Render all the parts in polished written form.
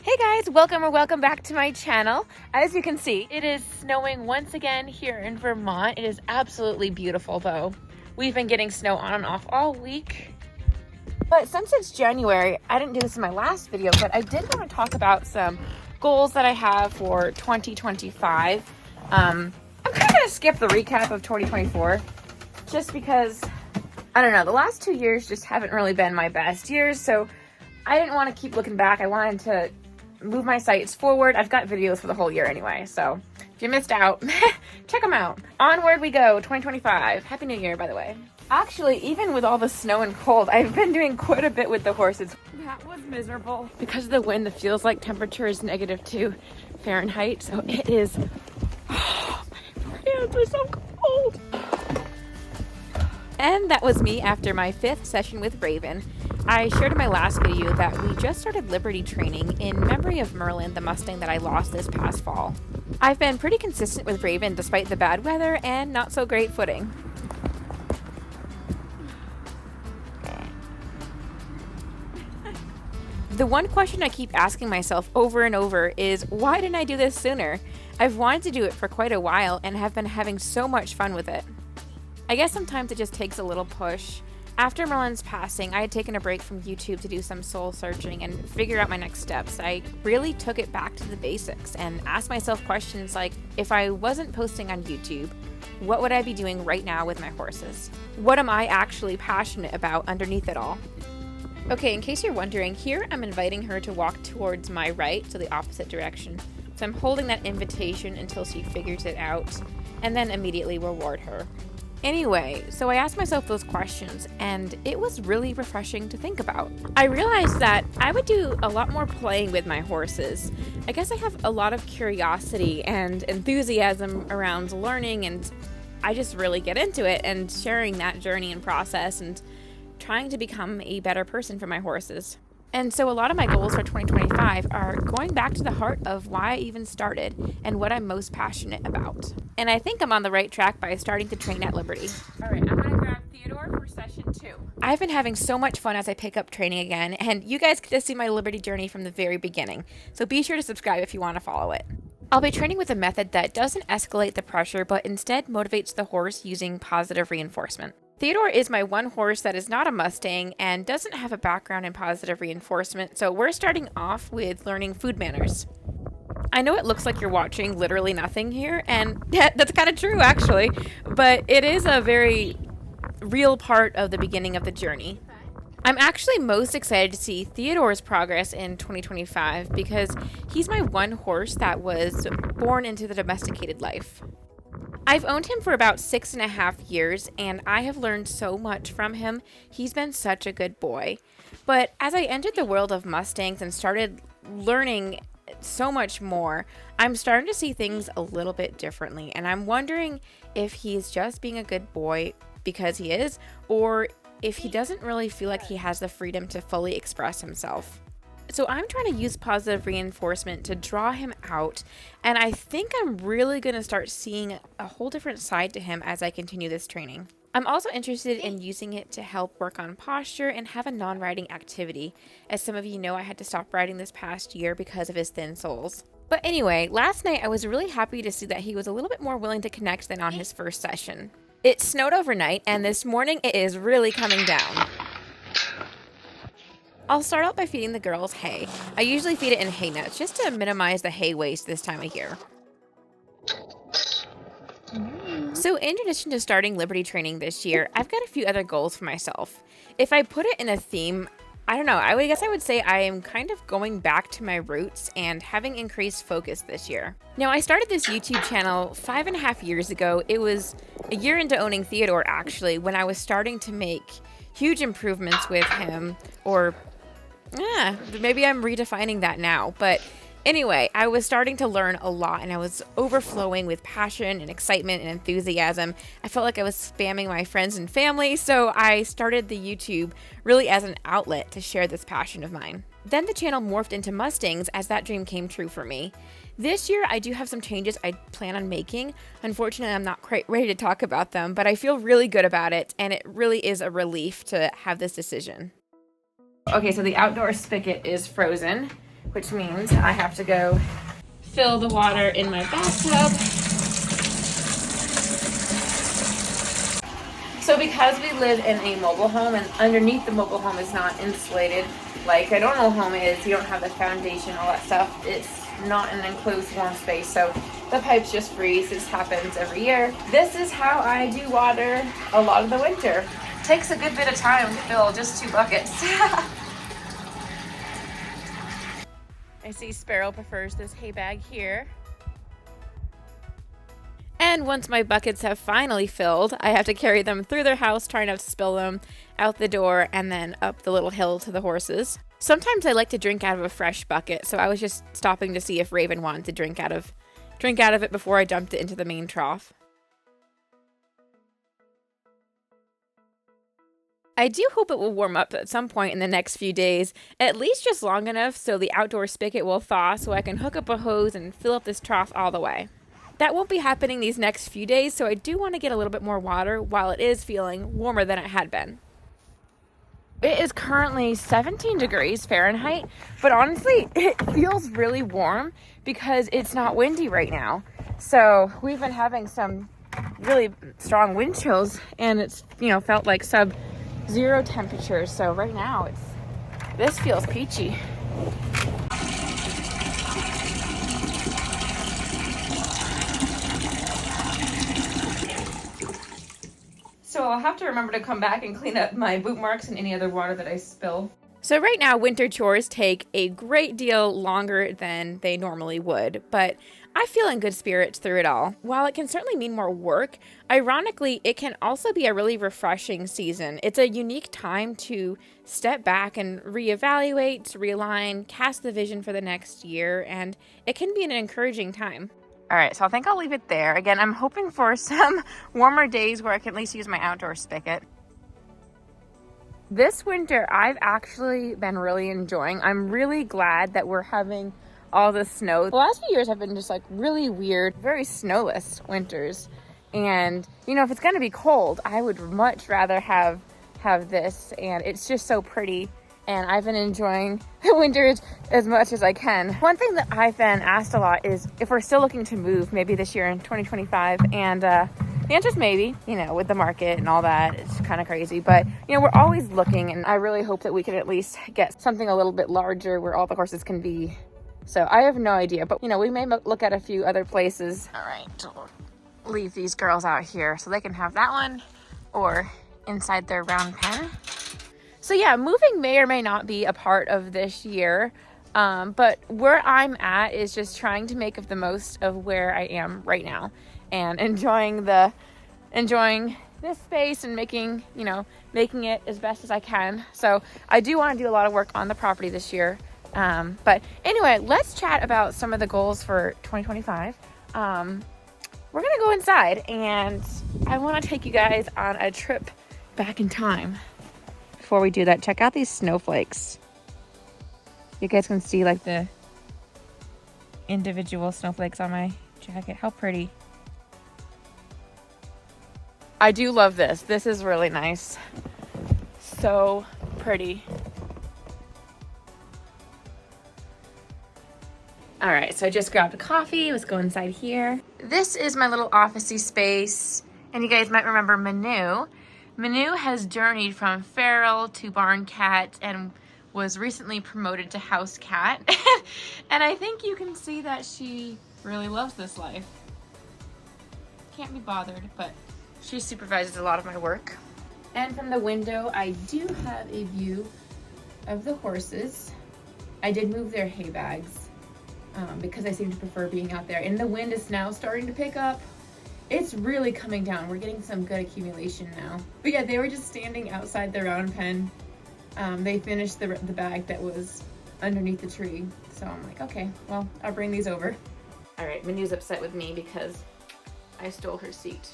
Hey guys, welcome back to my channel. As you can see, it is snowing once again here in Vermont. It is absolutely beautiful though. We've been getting snow on and off all week. But since it's January, I didn't do this in my last video, but I did want to talk about some goals that I have for 2025. I'm kind of going to skip the recap of 2024 just because, I don't know, the last 2 years just haven't really been my best years. So I didn't want to keep looking back. I wanted to move my sights forward. I've got videos for the whole year anyway, so if you missed out, check them out. Onward we go, 2025. Happy New Year, by the way. Actually, even with all the snow and cold, I've been doing quite a bit with the horses. That was miserable. Because of the wind, the feels like temperature is -2 Fahrenheit, so it is, oh, my hands are so cold. And that was me after my 5th session with Raven. I shared in my last video that we just started Liberty training in memory of Merlin, the Mustang that I lost this past fall. I've been pretty consistent with Raven despite the bad weather and not so great footing. The one question I keep asking myself over and over is, why didn't I do this sooner? I've wanted to do it for quite a while and have been having so much fun with it. I guess sometimes it just takes a little push. After Merlin's passing, I had taken a break from YouTube to do some soul searching and figure out my next steps. I really took it back to the basics and asked myself questions like, if I wasn't posting on YouTube, what would I be doing right now with my horses? What am I actually passionate about underneath it all? Okay, in case you're wondering, here I'm inviting her to walk towards my right, so the opposite direction. So I'm holding that invitation until she figures it out, and then immediately reward her. Anyway, so I asked myself those questions, and it was really refreshing to think about. I realized that I would do a lot more playing with my horses. I guess I have a lot of curiosity and enthusiasm around learning, and I just really get into it and sharing that journey and process and trying to become a better person for my horses. And so a lot of my goals for 2025 are going back to the heart of why I even started and what I'm most passionate about. And I think I'm on the right track by starting to train at Liberty. All right, I'm gonna grab Theodore for session 2. I've been having so much fun as I pick up training again, and you guys get to see my Liberty journey from the very beginning. So be sure to subscribe if you want to follow it. I'll be training with a method that doesn't escalate the pressure, but instead motivates the horse using positive reinforcement. Theodore is my one horse that is not a Mustang and doesn't have a background in positive reinforcement, so we're starting off with learning food manners. I know it looks like you're watching literally nothing here, and that's kind of true actually, but it is a very real part of the beginning of the journey. I'm actually most excited to see Theodore's progress in 2025 because he's my one horse that was born into the domesticated life. I've owned him for about 6.5 years, and I have learned so much from him. He's been such a good boy. But as I entered the world of Mustangs and started learning so much more, I'm starting to see things a little bit differently, and I'm wondering if he's just being a good boy because he is, or if he doesn't really feel like he has the freedom to fully express himself. So I'm trying to use positive reinforcement to draw him out, and I think I'm really going to start seeing a whole different side to him as I continue this training. I'm also interested in using it to help work on posture and have a non-riding activity. As some of you know, I had to stop riding this past year because of his thin soles. But anyway, last night I was really happy to see that he was a little bit more willing to connect than on his first session. It snowed overnight, and this morning it is really coming down. I'll start out by feeding the girls hay. I usually feed it in hay nets just to minimize the hay waste this time of year. So in addition to starting Liberty training this year, I've got a few other goals for myself. If I put it in a theme, I don't know, I guess I would say I am kind of going back to my roots and having increased focus this year. Now, I started this YouTube channel 5.5 years ago. It was a year into owning Theodore, actually, when I was starting to make huge improvements with him, or maybe I'm redefining that now, but anyway, I was starting to learn a lot, and I was overflowing with passion and excitement and enthusiasm. I felt like I was spamming my friends and family, so I started the YouTube really as an outlet to share this passion of mine. Then the channel morphed into Mustangs as that dream came true for me. This year, I do have some changes I plan on making. Unfortunately, I'm not quite ready to talk about them, but I feel really good about it, and it really is a relief to have this decision. Okay, so the outdoor spigot is frozen. which means I have to go fill the water in my bathtub. So because we live in a mobile home and underneath the mobile home is not insulated like a normal home is, you don't have the foundation, all that stuff. It's not an enclosed warm space, so the pipes just freeze. This happens every year. This is how I do water a lot of the winter. Takes a good bit of time to fill just 2 buckets. I see Sparrow prefers this hay bag here. And once my buckets have finally filled, I have to carry them through their house, try not to spill them, out the door, and then up the little hill to the horses. Sometimes I like to drink out of a fresh bucket, so I was just stopping to see if Raven wanted to drink out of it before I dumped it into the main trough. I do hope it will warm up at some point in the next few days, at least just long enough so the outdoor spigot will thaw so I can hook up a hose and fill up this trough all the way. That won't be happening these next few days, so I do want to get a little bit more water while it is feeling warmer than it had been. It is currently 17 degrees Fahrenheit, but honestly, it feels really warm because it's not windy right now. So we've been having some really strong wind chills, and it's, felt like sub-zero temperatures. So right now, this feels peachy. So I'll have to remember to come back and clean up my boot marks and any other water that I spill. So right now, winter chores take a great deal longer than they normally would, but I feel in good spirits through it all. While it can certainly mean more work, ironically, it can also be a really refreshing season. It's a unique time to step back and reevaluate, realign, cast the vision for the next year, and it can be an encouraging time. All right, so I think I'll leave it there. Again, I'm hoping for some warmer days where I can at least use my outdoor spigot. This winter, I've actually been really enjoying. I'm really glad that we're having all the snow. The last few years have been just like really weird, very snowless winters. And, if it's going to be cold, I would much rather have this. And it's just so pretty. And I've been enjoying the winters as much as I can. One thing that I've been asked a lot is if we're still looking to move maybe this year in 2025. And the answer is maybe, with the market and all that. It's kind of crazy. But, we're always looking. And I really hope that we can at least get something a little bit larger where all the horses can be. So I have no idea. But, we may look at a few other places. All right. Leave these girls out here so they can have that one or inside their round pen. So yeah, moving may or may not be a part of this year, but where I'm at is just trying to make the most of where I am right now and enjoying this space and making it as best as I can. So I do want to do a lot of work on the property this year. But anyway, let's chat about some of the goals for 2025. We're going to go inside and I want to take you guys on a trip back in time. Before we do that, check out these snowflakes. You guys can see like the individual snowflakes on my jacket. How pretty. I do love this. This is really nice. So pretty. All right, so I just grabbed a coffee. Let's go inside here. This is my little officey space. And you guys might remember Manu. Manu has journeyed from feral to barn cat and was recently promoted to house cat. And I think you can see that she really loves this life. Can't be bothered, but she supervises a lot of my work. And from the window, I do have a view of the horses. I did move their hay bags because I seem to prefer being out there. And the wind is now starting to pick up. It's really coming down. We're getting some good accumulation now. But yeah, they were just standing outside the round pen. They finished the bag that was underneath the tree. So I'm like, okay, well, I'll bring these over. All right, Manu's upset with me because I stole her seat.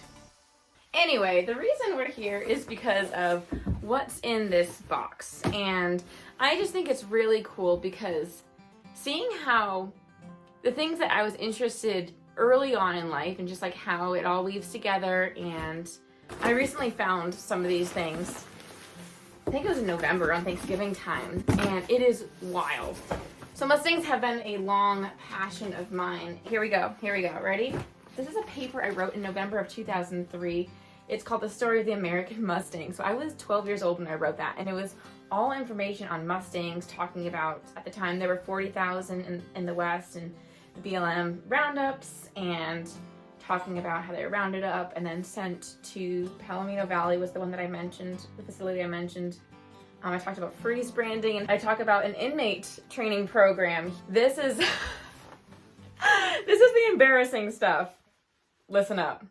Anyway, the reason we're here is because of what's in this box. And I just think it's really cool because seeing how the things that I was interested early on in life and just like how it all weaves together. And I recently found some of these things. I think it was in November on Thanksgiving time, and it is wild. So Mustangs have been a long passion of mine. Here we go. Ready? This is a paper I wrote in November of 2003. It's called The Story of the American Mustang. So I was 12 years old when I wrote that, and it was all information on Mustangs, talking about, at the time, there were 40,000 in the West, and the BLM roundups, and talking about how they were rounded up and then sent to Palomino Valley was the one that I mentioned, the facility I mentioned. I talked about freeze branding, and I talk about an inmate training program. This is this is the embarrassing stuff. Listen up.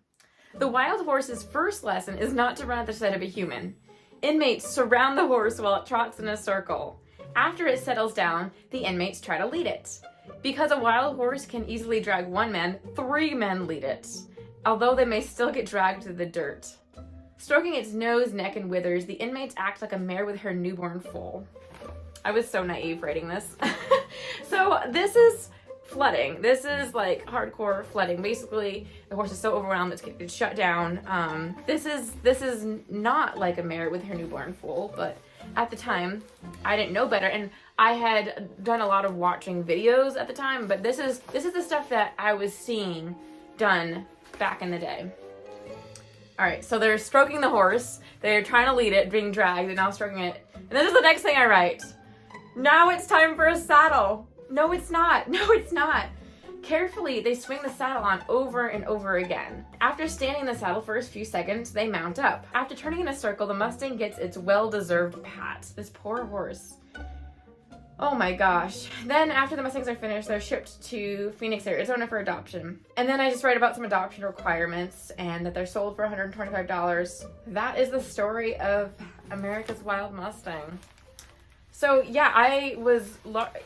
The wild horse's first lesson is not to run at the sight of a human. Inmates surround the horse while it trots in a circle. After it settles down, the inmates try to lead it. Because a wild horse can easily drag one man, 3 men lead it, although they may still get dragged through the dirt. Stroking its nose, neck, and withers, the inmates act like a mare with her newborn foal. I was so naive writing this. So this is flooding. This is like hardcore flooding. Basically, the horse is so overwhelmed it's shut down. This is not like a mare with her newborn foal, but at the time, I didn't know better, and I had done a lot of watching videos at the time, but this is the stuff that I was seeing done back in the day. All right, so they're stroking the horse, they're trying to lead it, being dragged, and now stroking it. And this is the next thing I write. Now it's time for a saddle. No, it's not. No, it's not. Carefully, they swing the saddle on over and over again. After standing in the saddle for a few seconds, they mount up. After turning in a circle, the Mustang gets its well-deserved pat. This poor horse. Oh my gosh. Then after the Mustangs are finished, they're shipped to Phoenix, Arizona for adoption. And then I just write about some adoption requirements and that they're sold for $125. That is the story of America's Wild Mustang. So yeah,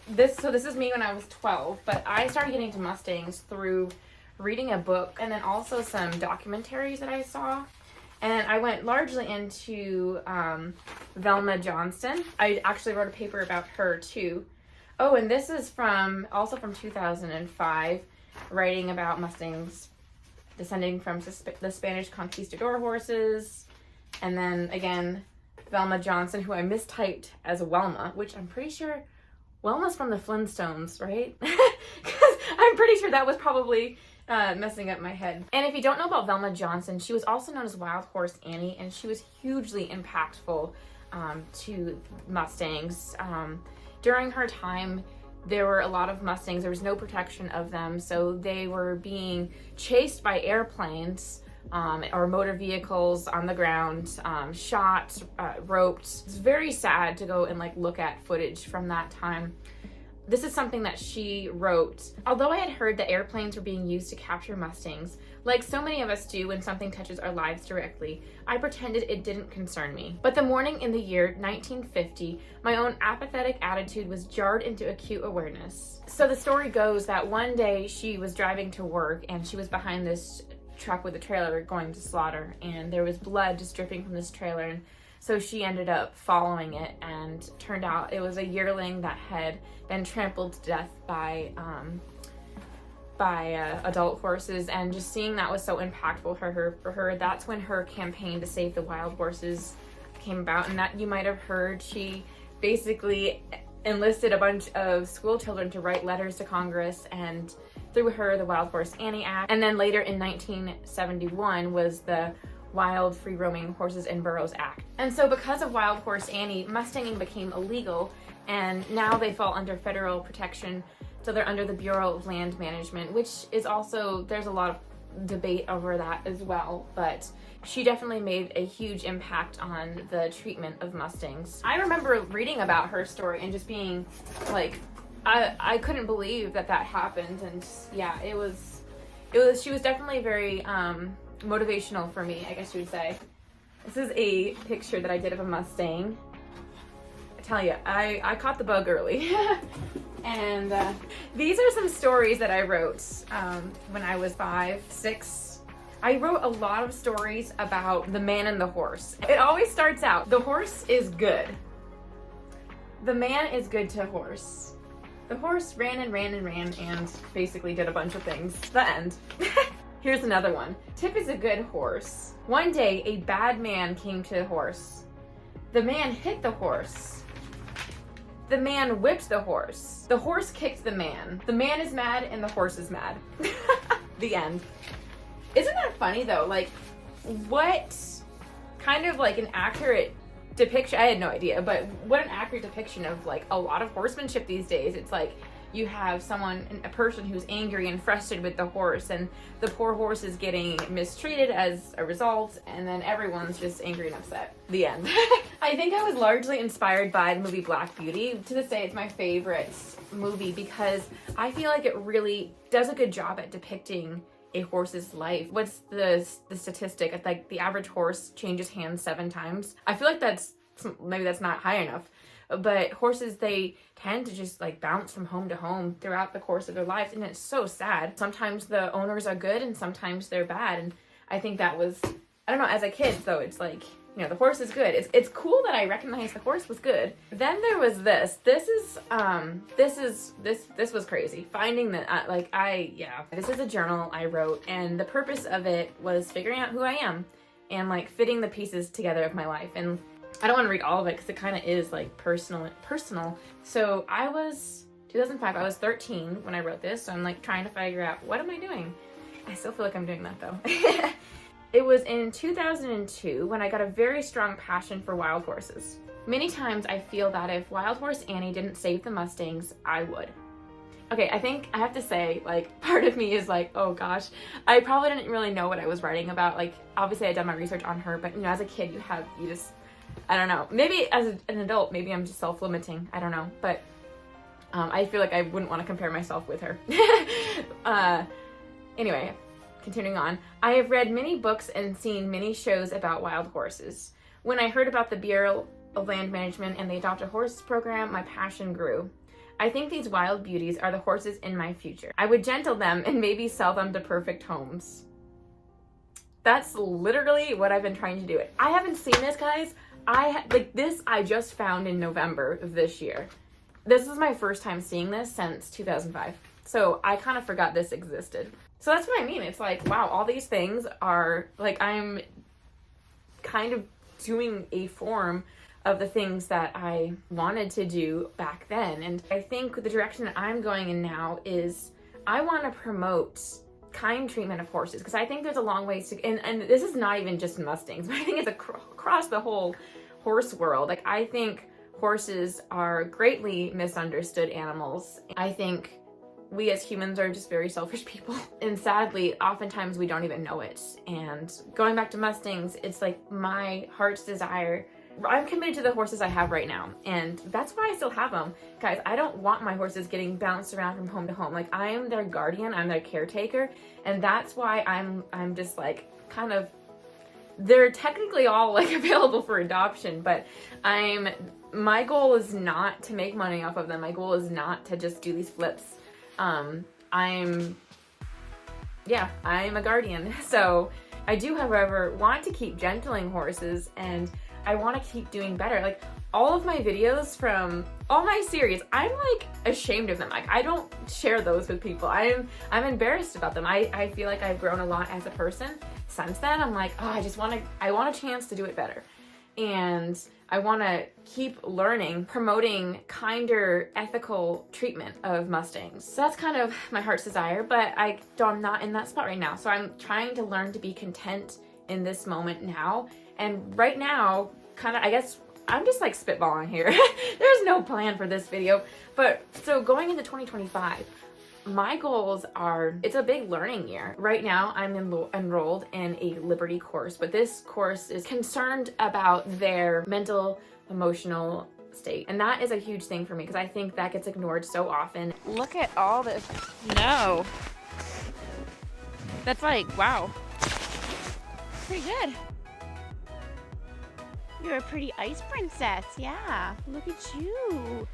this is me when I was 12, but I started getting into Mustangs through reading a book and then also some documentaries that I saw. And I went largely into Velma Johnston. I actually wrote a paper about her too. Oh, and this is also from 2005, writing about Mustangs descending from the Spanish conquistador horses. And then again, Velma Johnston, who I mistyped as Welma, which I'm pretty sure Welma's from the Flintstones, right? Because I'm pretty sure that was probably messing up my head. And if you don't know about Velma Johnston, she was also known as Wild Horse Annie, and she was hugely impactful to Mustangs. During her time, there were a lot of Mustangs. There was no protection of them, so they were being chased by airplanes or motor vehicles on the ground, shot, roped. It's very sad to go and look at footage from that time. This is something that she wrote. Although I had heard that airplanes were being used to capture Mustangs, like so many of us do when something touches our lives directly, I pretended it didn't concern me. But the morning in the year 1950, my own apathetic attitude was jarred into acute awareness. So the story goes that one day she was driving to work and she was behind this truck with a trailer going to slaughter, and there was blood just dripping from this trailer, and so she ended up following it, and turned out it was a yearling that had been trampled to death by adult horses. And just seeing that was so impactful for her. That's when her campaign to save the wild horses came about. And that you might have heard, she basically enlisted a bunch of school children to write letters to Congress, and through her, the Wild Horse Annie Act. And then later in 1971 was the Wild Free Roaming Horses and Burros Act. And so because of Wild Horse Annie, Mustanging became illegal, and now they fall under federal protection. So they're under the Bureau of Land Management, which is also, there's a lot of debate over that as well, but she definitely made a huge impact on the treatment of Mustangs. I remember reading about her story and just being like, I couldn't believe that happened. And yeah, she was definitely very motivational for me, I guess you would say. This is a picture that I did of a Mustang. I tell you, I caught the bug early. And these are some stories that I wrote when I was 5, 6. I wrote a lot of stories about the man and the horse. It always starts out, the horse is good. The man is good to horse. The horse ran and ran and ran and basically did a bunch of things. The end. Here's another one. Tip is a good horse. One day, a bad man came to the horse. The man hit the horse. The man whipped the horse. The horse kicked the man. The man is mad and the horse is mad. The end. Isn't that funny though? Like, what kind of like an accurate depiction, I had no idea, but what an accurate depiction of like a lot of horsemanship these days. It's like you have a person who's angry and frustrated with the horse, and the poor horse is getting mistreated as a result, and then everyone's just angry and upset. The end. I think I was largely inspired by the movie Black Beauty. To this day, it's my favorite movie because I feel like it really does a good job at depicting a horse's life. What's the statistic? Like the average horse changes hands 7 times. I feel like maybe that's not high enough. But horses, they tend to just like bounce from home to home throughout the course of their lives, and it's so sad. Sometimes the owners are good and sometimes they're bad, and I think that was, I don't know, as a kid though, it's like, you know, the horse is good. It's cool that I recognized the horse was good. Then there was this. This was crazy. Finding that, this is a journal I wrote, and the purpose of it was figuring out who I am and like fitting the pieces together of my life. And I don't want to read all of it because it kind of is like personal. So 2005, I was 13 when I wrote this. So I'm like trying to figure out, what am I doing? I still feel like I'm doing that though. It was in 2002 when I got a very strong passion for wild horses. Many times I feel that if Wild Horse Annie didn't save the Mustangs, I would. Okay, I think I have to say, like, part of me is like, oh gosh, I probably didn't really know what I was writing about. Like, obviously I'd done my research on her, but you know, as a kid, I don't know. Maybe as an adult, maybe I'm just self-limiting. I don't know. But I feel like I wouldn't want to compare myself with her. Anyway, continuing on. I have read many books and seen many shows about wild horses. When I heard about the Bureau of Land Management and the Adopt a Horse program, my passion grew. I think these wild beauties are the horses in my future. I would gentle them and maybe sell them to perfect homes. That's literally what I've been trying to do. I haven't seen this, guys. I just found in November of this year. This is my first time seeing this since 2005. So I kind of forgot this existed. So that's what I mean. It's like, wow, all these things are like, I'm kind of doing a form of the things that I wanted to do back then. And I think the direction that I'm going in now is I want to promote kind treatment of horses, because I think there's a long ways to, and this is not even just Mustangs, but I think it's across the whole horse world. Like, I think horses are greatly misunderstood animals. I think we as humans are just very selfish people. And sadly, oftentimes we don't even know it. And going back to Mustangs, it's like my heart's desire. I'm committed to the horses I have right now, and that's why I still have them. Guys, I don't want my horses getting bounced around from home to home. Like, I am their guardian, I'm their caretaker, and that's why I'm just like kind of, they're technically all like available for adoption, but my goal is not to make money off of them. My goal is not to just do these flips. I'm a guardian. So I do, however, want to keep gentling horses, and I want to keep doing better. Like, all of my videos from all my series, I'm like ashamed of them. Like, I don't share those with people. I'm embarrassed about them. I feel like I've grown a lot as a person since then. I'm like, oh, I want a chance to do it better. And I want to keep learning, promoting kinder, ethical treatment of Mustangs. So that's kind of my heart's desire, but I'm not in that spot right now. So I'm trying to learn to be content in this moment now. And right now, kind of, I guess, I'm just like spitballing here. There's no plan for this video. But so going into 2025, my goals are, it's a big learning year. Right now, I'm enrolled in a Liberty course, but this course is concerned about their mental, emotional state. And that is a huge thing for me, because I think that gets ignored so often. Look at all this. No. That's like, wow. Pretty good. You're a pretty ice princess, yeah. Look at you.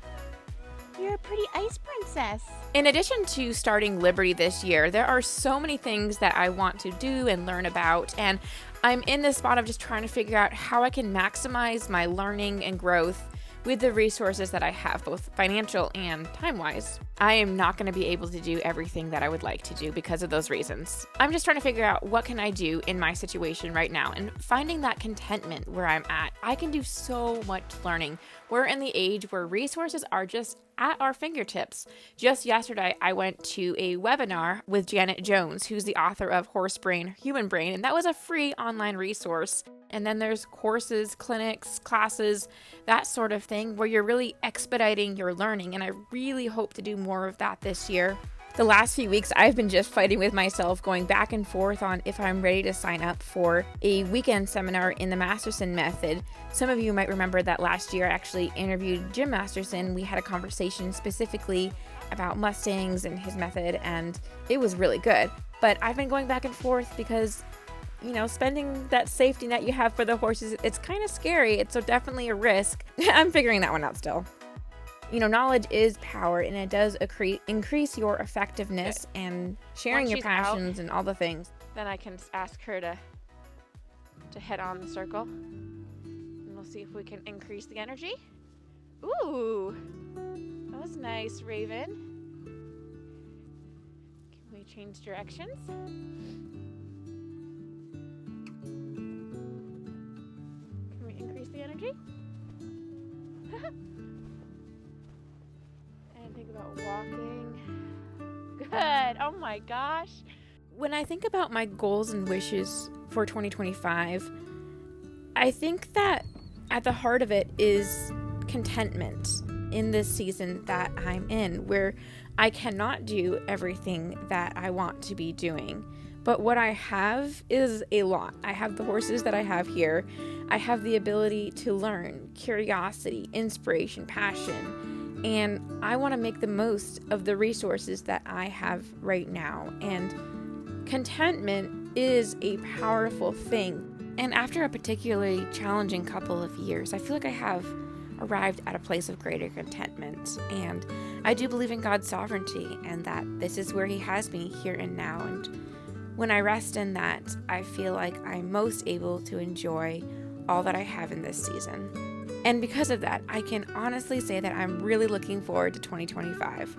You're a pretty ice princess. In addition to starting Liberty this year, there are so many things that I want to do and learn about, and I'm in this spot of just trying to figure out how I can maximize my learning and growth with the resources that I have, both financial and time-wise, I am not going to be able to do everything that I would like to do because of those reasons. I'm just trying to figure out what can I do in my situation right now and finding that contentment where I'm at. I can do so much learning. We're in the age where resources are just at our fingertips. Just yesterday, I went to a webinar with Janet Jones, who's the author of Horse Brain, Human Brain, and that was a free online resource. And then there's courses, clinics, classes, that sort of thing where you're really expediting your learning. And I really hope to do more of that this year. The last few weeks, I've been just fighting with myself, going back and forth on if I'm ready to sign up for a weekend seminar in the Masterson method. Some of you might remember that last year I actually interviewed Jim Masterson. We had a conversation specifically about Mustangs and his method, and it was really good. But I've been going back and forth because spending that safety net you have for the horses, it's kind of scary. It's so definitely a risk. I'm figuring that one out still. Knowledge is power, and it does increase your effectiveness and sharing your passions and all the things. Then I can ask her to head on the circle, and we'll see if we can increase the energy. Ooh, that was nice, Raven. Can we change directions? Increase the energy. And think about walking. Good. Oh my gosh. When I think about my goals and wishes for 2025, I think that at the heart of it is contentment in this season that I'm in, where I cannot do everything that I want to be doing. But what I have is a lot. I have the horses that I have here. I have the ability to learn, curiosity, inspiration, passion, and I want to make the most of the resources that I have right now. And contentment is a powerful thing. And after a particularly challenging couple of years, I feel like I have arrived at a place of greater contentment. And I do believe in God's sovereignty and that this is where He has me here and now. And when I rest in that, I feel like I'm most able to enjoy all that I have in this season. And because of that, I can honestly say that I'm really looking forward to 2025.